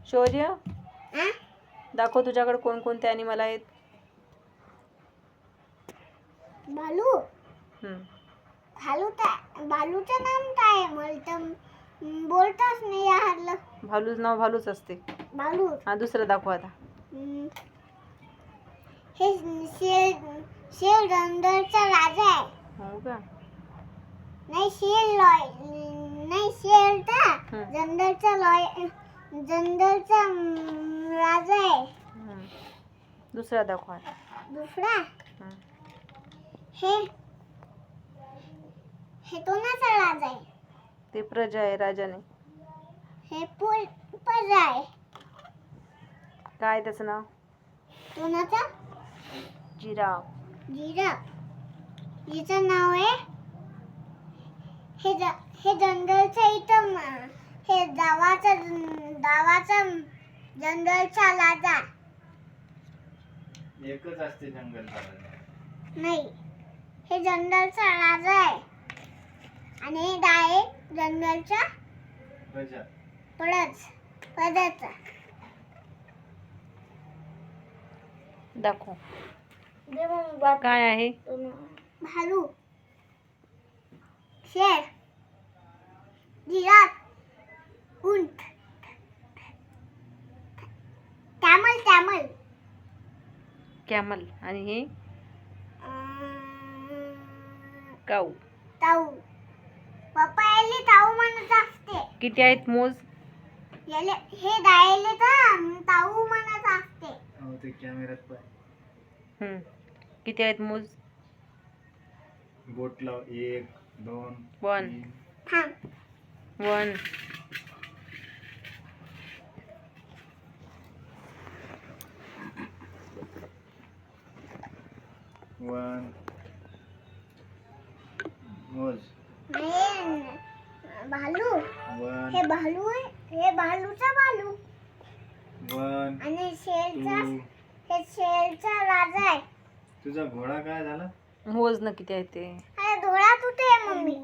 शौर्य हा? दाखव तुझ्याकडे कोणकोणते ॲनिमल आहेत. भालू. हम्म. भालूचं नाम काय आहे? मला तर बोलताच नाही यार. भालूच नाव भालूच असते. भालू. हा दुसरं दाखव आता. हे शेर जंगलचा राजा आहे. हो का. नाही शेर तर जंगलचा राजा आहे. दुसरा दाखव आता. दुसरा हम्म. हे कोणाचा राजा आहे? ते प्रजा आहे, राजा नाही. हे प्रजा आहे. काय त्याचं नाव? कोणाचा? जिराफ. हिचं नाव आहे हे जंगलच्या इथं हे गावाचा जंगलचा राजा. एकच असते जंगलचा राजा. नाही, हे जंगलचा राजा आहे आणि हे आहे जंगलचा प्रजाचा. दाखव. काय आहे? भालू, शेर, जिराफ, उंट, कॅमल आणि हे काऊ. ताऊ. पप्पा याले ताऊ म्हणत असते. किती आहेत मोज? हे डायले तर ताऊ म्हणत असते. हो ते कॅमेऱ्यात पाय. किती आहेत मोज? बोट लाव. 1 2 1 थांब. 1 1 मोज. भालू. 1 हे भालू आहे. हे भालूचा भालू. 1 आणि शेरचा 2. हे शेरचा राजा आहे. तुझा घोडा काय झाला? मोज ना किती आहेत ते. अरे डोळा कुठे आहे मम्मी?